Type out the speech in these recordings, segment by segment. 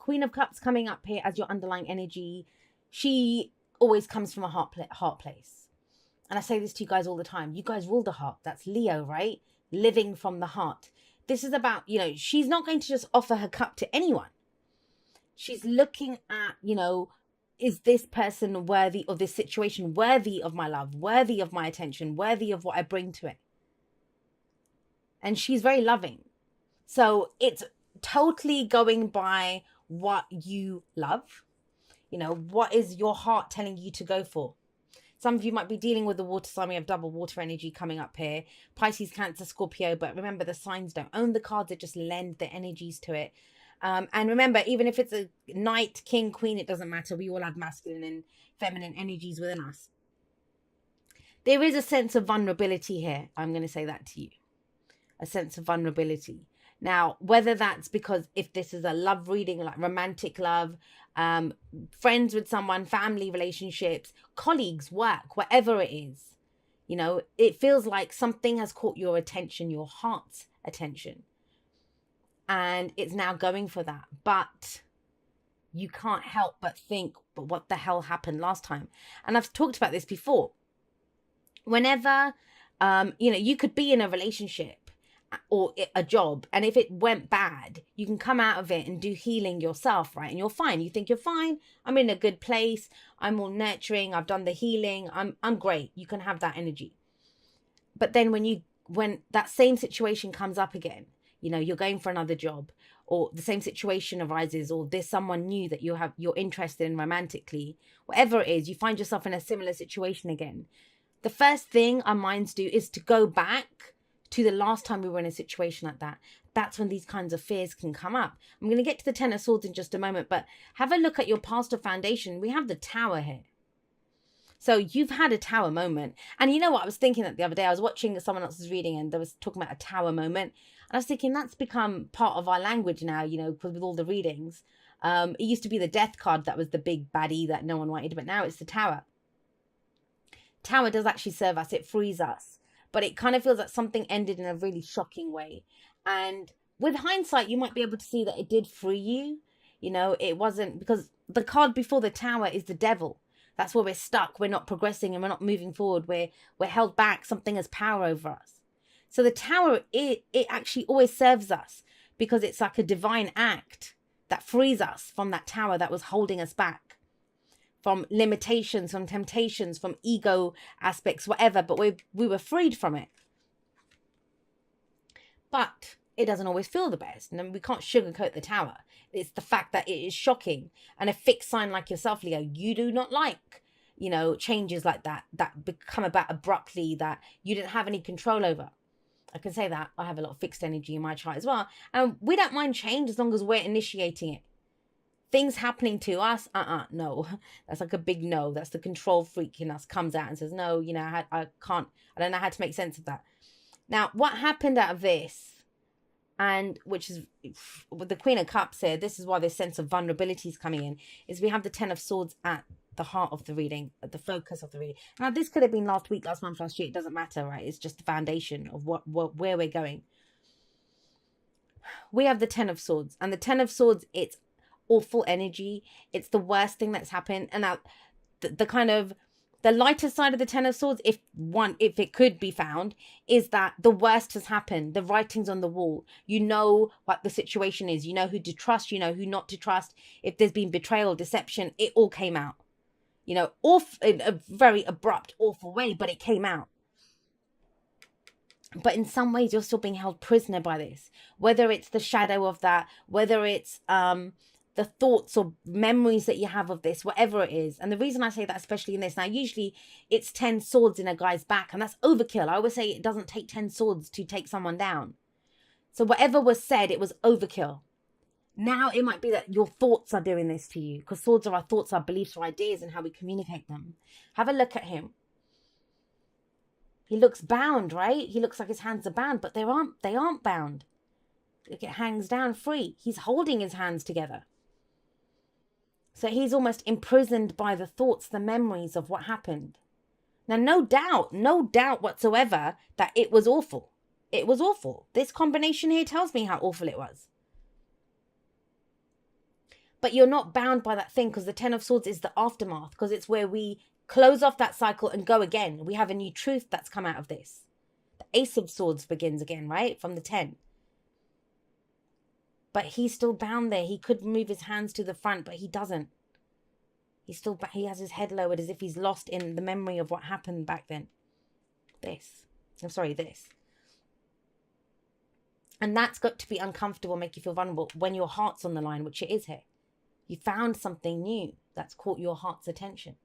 Queen of Cups coming up here as your underlying energy. She always comes from a heart place. And I say this to you guys all the time. You guys rule the heart. That's Leo, right? Living from the heart. This is about, she's not going to just offer her cup to anyone. She's looking at, is this person worthy of this situation, worthy of my love, worthy of my attention, worthy of what I bring to it? And she's very loving. So it's totally going by what you love. What is your heart telling you to go for? Some of you might be dealing with the water sign. We have double water energy coming up here. Pisces, Cancer, Scorpio. But remember, the signs don't own the cards. They just lend the energies to it. And remember, even if it's a knight, king, queen, it doesn't matter. We all have masculine and feminine energies within us. There is a sense of vulnerability here. I'm going to say that to you. A sense of vulnerability. Now, whether that's because if this is a love reading, like romantic love, friends with someone, family relationships, colleagues, work, whatever it is, it feels like something has caught your attention, your heart's attention. And it's now going for that. But you can't help but think, but what the hell happened last time? And I've talked about this before. Whenever, you could be in a relationship or a job, and if it went bad, you can come out of it and do healing yourself, right? And you're fine. You think you're fine. I'm in a good place. I'm all nurturing. I've done the healing. I'm great. You can have that energy. But then when that same situation comes up again, you're going for another job, or the same situation arises, or there's someone new that you're interested in romantically, whatever it is, you find yourself in a similar situation again. The first thing our minds do is to go back to the last time we were in a situation like that. That's when these kinds of fears can come up. I'm going to get to the Ten of Swords in just a moment, but have a look at your past or foundation. We have the Tower here. So you've had a Tower moment. And you know what? I was thinking that the other day, I was watching someone else's reading and they was talking about a Tower moment. And I was thinking that's become part of our language now, because with all the readings. It used to be the Death card that was the big baddie that no one wanted, but now it's the Tower. Tower does actually serve us. It frees us. But it kind of feels like something ended in a really shocking way. And with hindsight, you might be able to see that it did free you. It wasn't, because the card before the Tower is the Devil. That's where we're stuck. We're not progressing and we're not moving forward. We're held back. Something has power over us. So the Tower, it actually always serves us because it's like a divine act that frees us from that Tower that was holding us back. From limitations, from temptations, from ego aspects, whatever, but we were freed from it. But it doesn't always feel the best. And we can't sugarcoat the Tower. It's the fact that it is shocking. And a fixed sign like yourself, Leo, you do not like, changes like that become about abruptly, that you didn't have any control over. I can say that. I have a lot of fixed energy in my chart as well. And we don't mind change as long as we're initiating it. Things happening to us, no. That's like a big no. That's the control freak in us comes out and says, no, I don't know how to make sense of that. Now, what happened out of this, and which is with the Queen of Cups here, this is why this sense of vulnerability is coming in, is we have the Ten of Swords at the heart of the reading, at the focus of the reading. Now, this could have been last week, last month, last year. It doesn't matter, right? It's just the foundation of where we're going. We have the Ten of Swords, and the Ten of Swords, it's awful energy. It's the worst thing that's happened. And now the kind of the lighter side of the Ten of Swords, if it could be found, is that the worst has happened. The writing's on the wall. You know what the situation is. You know who to trust. You know who not to trust. If there's been betrayal, deception, it all came out. Off in a very abrupt, awful way, but it came out. But in some ways, you're still being held prisoner by this. Whether it's the shadow of that, whether it's the thoughts or memories that you have of this, whatever it is. And the reason I say that, especially in this, now usually it's 10 swords in a guy's back, and that's overkill. I always say it doesn't take 10 swords to take someone down. So whatever was said, it was overkill. Now it might be that your thoughts are doing this to you, because swords are our thoughts, our beliefs, our ideas, and how we communicate them. Have a look at him. He looks bound, right? He looks like his hands are bound, but they aren't bound. Look, it hangs down free. He's holding his hands together. So he's almost imprisoned by the thoughts, the memories of what happened. Now, no doubt whatsoever that it was awful. It was awful. This combination here tells me how awful it was. But you're not bound by that thing, because the Ten of Swords is the aftermath, because it's where we close off that cycle and go again. We have a new truth that's come out of this. The Ace of Swords begins again, right? From the 10. But he's still bound there. He could move his hands to the front, but he doesn't. He has his head lowered as if he's lost in the memory of what happened back then. This. And that's got to be uncomfortable, make you feel vulnerable when your heart's on the line, which it is here. You found something new that's caught your heart's attention.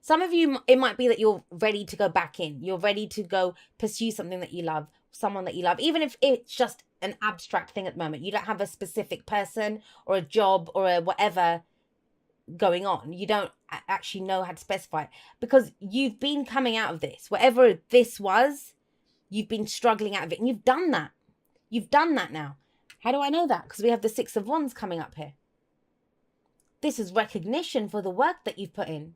Some of you, it might be that you're ready to go back in. You're ready to go pursue something that you love, someone that you love, even if it's just an abstract thing at the moment. You don't have a specific person or a job or a whatever going on. You don't actually know how to specify it, because you've been coming out of this. Whatever this was, you've been struggling out of it, and you've done that. You've done that now. How do I know that? Because we have the Six of Wands coming up here. This is recognition for the work that you've put in.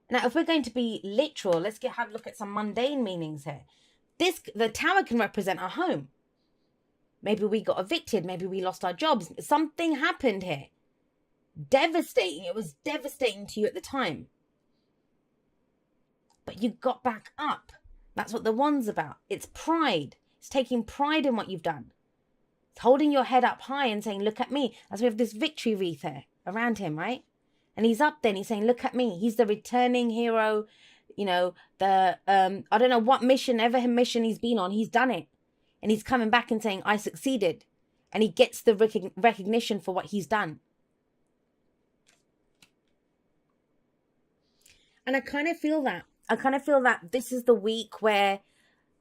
Now, if we're going to be literal, let's have a look at some mundane meanings here. The Tower can represent our home. Maybe we got evicted. Maybe we lost our jobs. Something happened here. Devastating. It was devastating to you at the time. But you got back up. That's what the Wand's about. It's pride. It's taking pride in what you've done. It's holding your head up high and saying, look at me. As we have this victory wreath here around him, right? And he's up there and he's saying, look at me. He's the returning hero. You know, I don't know what mission he's been on. He's done it. And he's coming back and saying, I succeeded. And he gets the recognition for what he's done. And I kind of feel that. This is the week where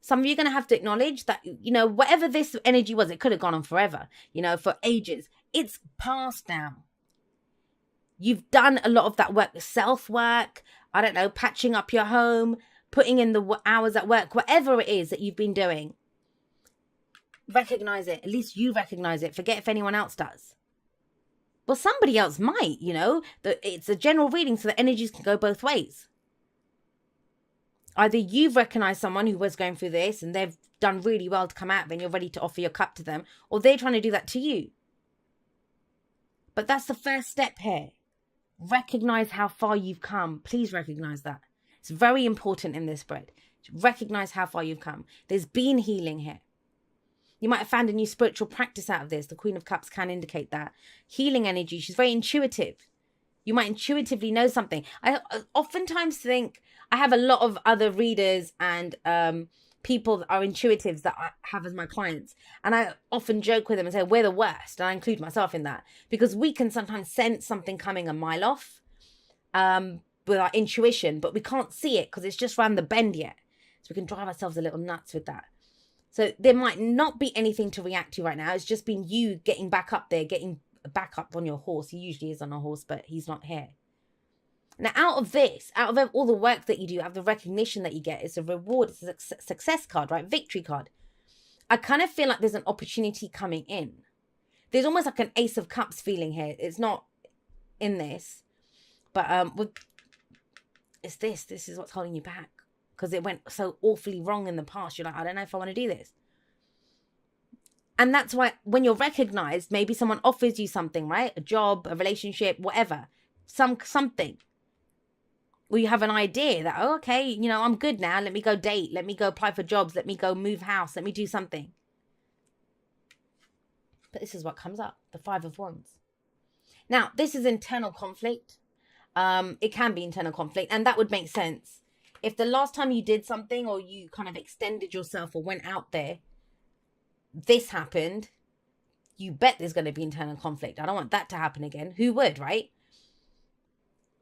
some of you are going to have to acknowledge that, you know, whatever this energy was, it could have gone on forever, you know, for ages. It's past now. You've done a lot of that work, self-work, I don't know, patching up your home, putting in the hours at work, whatever it is that you've been doing. Recognize it. At least you recognize it. Forget if anyone else does. Well, somebody else might, you know. It's a general reading, so the energies can go both ways. Either you've recognized someone who was going through this and they've done really well to come out of it and you're ready to offer your cup to them, or they're trying to do that to you. But that's the first step here. Recognize how far you've come. Please recognize that. It's very important in this spread. Recognize how far you've come. There's been healing here. You might have found a new spiritual practice out of this. The Queen of Cups can indicate that. Healing energy. She's very intuitive. You might intuitively know something. I oftentimes think, I have a lot of other readers and people that are intuitives that I have as my clients. And I often joke with them and say, we're the worst. And I include myself in that. Because we can sometimes sense something coming a mile off with our intuition. But we can't see it because it's just round the bend yet. So we can drive ourselves a little nuts with that. So there might not be anything to react to right now. It's just been you getting back up there, getting back up on your horse. He usually is on a horse, but he's not here. Now, out of all the work that you do, out of the recognition that you get, it's a reward, it's a success card, right? Victory card. I kind of feel like there's an opportunity coming in. There's almost like an Ace of Cups feeling here. It's not in this, but it's this. This is what's holding you back because it went so awfully wrong in the past. You're like, I don't know if I want to do this. And that's why when you're recognized, maybe someone offers you something, right? A job, a relationship, whatever, something. Or you have an idea that, oh, okay, you know, I'm good now. Let me go date. Let me go apply for jobs. Let me go move house. Let me do something. But this is what comes up. The Five of Wands. Now, this is internal conflict. It can be internal conflict. And that would make sense. If the last time you did something or you kind of extended yourself or went out there, this happened, you bet there's going to be internal conflict. I don't want that to happen again. Who would, right?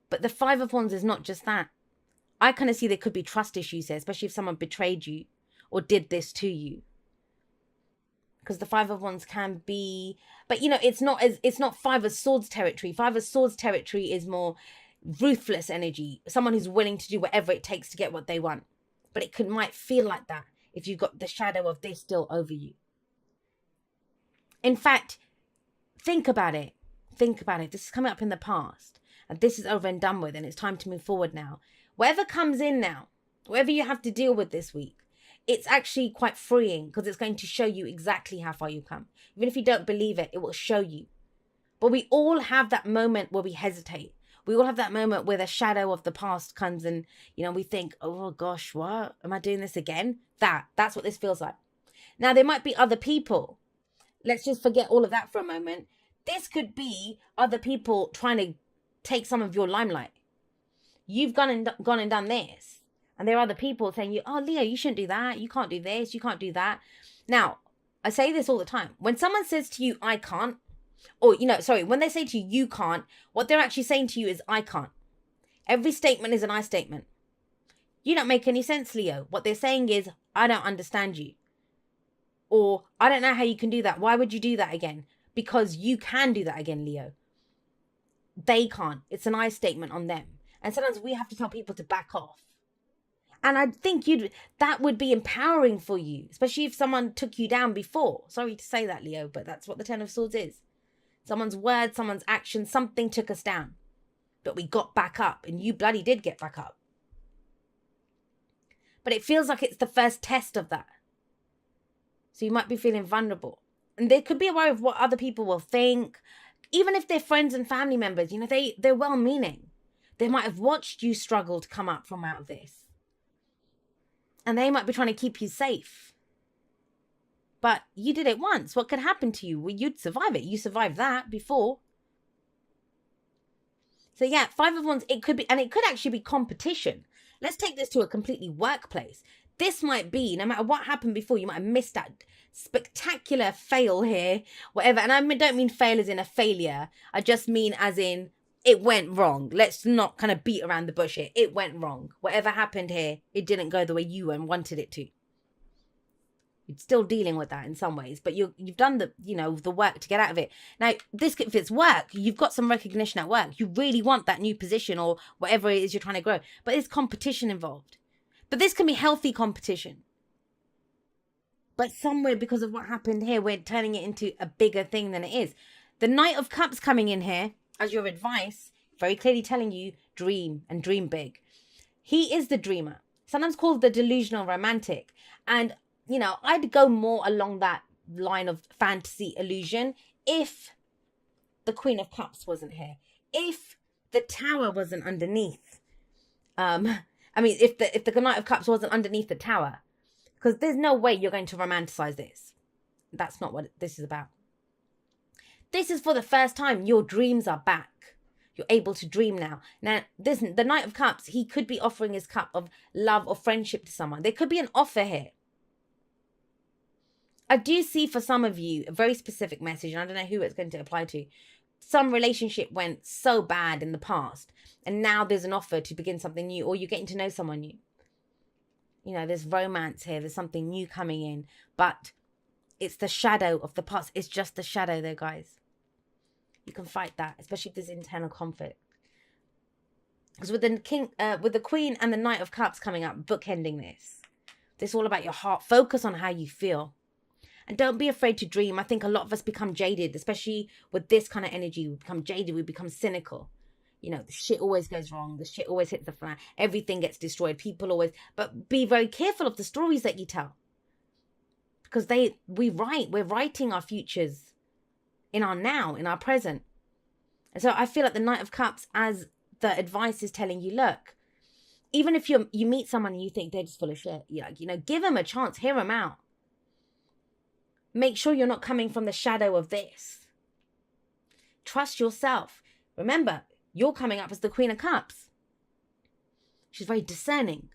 But the Five of Wands is not just that. I kind of see there could be trust issues here, especially if someone betrayed you or did this to you. Because the Five of Wands can be, but you know, it's not Five of Swords territory. Five of Swords territory is more ruthless energy. Someone who's willing to do whatever it takes to get what they want. But it might feel like that if you've got the shadow of this still over you. In fact, think about it. Think about it. This is coming up in the past. And this is over and done with. And it's time to move forward now. Whatever comes in now, whatever you have to deal with this week, it's actually quite freeing because it's going to show you exactly how far you've come. Even if you don't believe it, it will show you. But we all have that moment where we hesitate. We all have that moment where the shadow of the past comes and, we think, oh gosh, what? Am I doing this again? That's what this feels like. Now, there might be other people. Let's just forget all of that for a moment. This could be other people trying to take some of your limelight. You've gone and done this. And there are other people saying, oh, Leo, you shouldn't do that. You can't do this. You can't do that. Now, I say this all the time. When someone says to you, I can't, or, when they say to you, you can't, what they're actually saying to you is, I can't. Every statement is an I statement. You don't make any sense, Leo. What they're saying is, I don't understand you. Or, I don't know how you can do that. Why would you do that again? Because you can do that again, Leo. They can't. It's an I statement on them. And sometimes we have to tell people to back off. And I think that would be empowering for you, especially if someone took you down before. Sorry to say that, Leo, but that's what the Ten of Swords is. Someone's word, someone's action, something took us down. But we got back up, and you bloody did get back up. But it feels like it's the first test of that. So you might be feeling vulnerable. And there could be a worry of what other people will think. Even if they're friends and family members, they're well-meaning. They might have watched you struggle to come up from out of this. And they might be trying to keep you safe. But you did it once. What could happen to you? Well, you'd survive it. You survived that before. So yeah, Five of Wands, it could be, and it could actually be competition. Let's take this to a completely workplace. This might be, no matter what happened before, you might have missed that spectacular fail here, whatever. And I don't mean fail as in a failure. I just mean as in, it went wrong. Let's not kind of beat around the bush here. It went wrong. Whatever happened here, it didn't go the way you wanted it to. You're still dealing with that in some ways, but you've done the work to get out of it. Now, if it's work, you've got some recognition at work. You really want that new position or whatever it is you're trying to grow, but there's competition involved. But this can be healthy competition. But somewhere, because of what happened here, we're turning it into a bigger thing than it is. The Knight of Cups coming in here as your advice, very clearly telling you, dream and dream big. He is the dreamer, sometimes called the delusional romantic. And, I'd go more along that line of fantasy illusion if the Queen of Cups wasn't here. If the Tower wasn't underneath. If the Knight of Cups wasn't underneath the Tower. Because there's no way you're going to romanticize this. That's not what this is about. This is for the first time. Your dreams are back. You're able to dream now. Now, the Knight of Cups, he could be offering his cup of love or friendship to someone. There could be an offer here. I do see for some of you a very specific message, and I don't know who it's going to apply to. Some relationship went so bad in the past, and now there's an offer to begin something new, or you're getting to know someone new. There's romance here. There's something new coming in, but it's the shadow of the past. It's just the shadow there, guys. You can fight that, especially if there's internal conflict. Because with the Queen and the Knight of Cups coming up, bookending this is all about your heart. Focus on how you feel. And don't be afraid to dream. I think a lot of us become jaded, especially with this kind of energy. We become jaded. We become cynical. The shit always goes wrong. The shit always hits the fan. Everything gets destroyed. People always... But be very careful of the stories that you tell. Because we're writing our futures in our now, in our present. And so I feel like the Knight of Cups, as the advice is telling you, look, even if you meet someone and you think they're just full of shit, give them a chance, hear them out. Make sure you're not coming from the shadow of this. Trust yourself. Remember, you're coming up as the Queen of Cups. She's very discerning.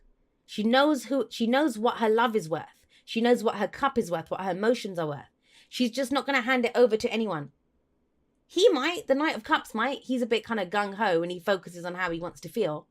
She knows what her love is worth. She knows what her cup is worth, what her emotions are worth. She's just not going to hand it over to anyone. He might, the Knight of Cups might. He's a bit kind of gung-ho and he focuses on how he wants to feel.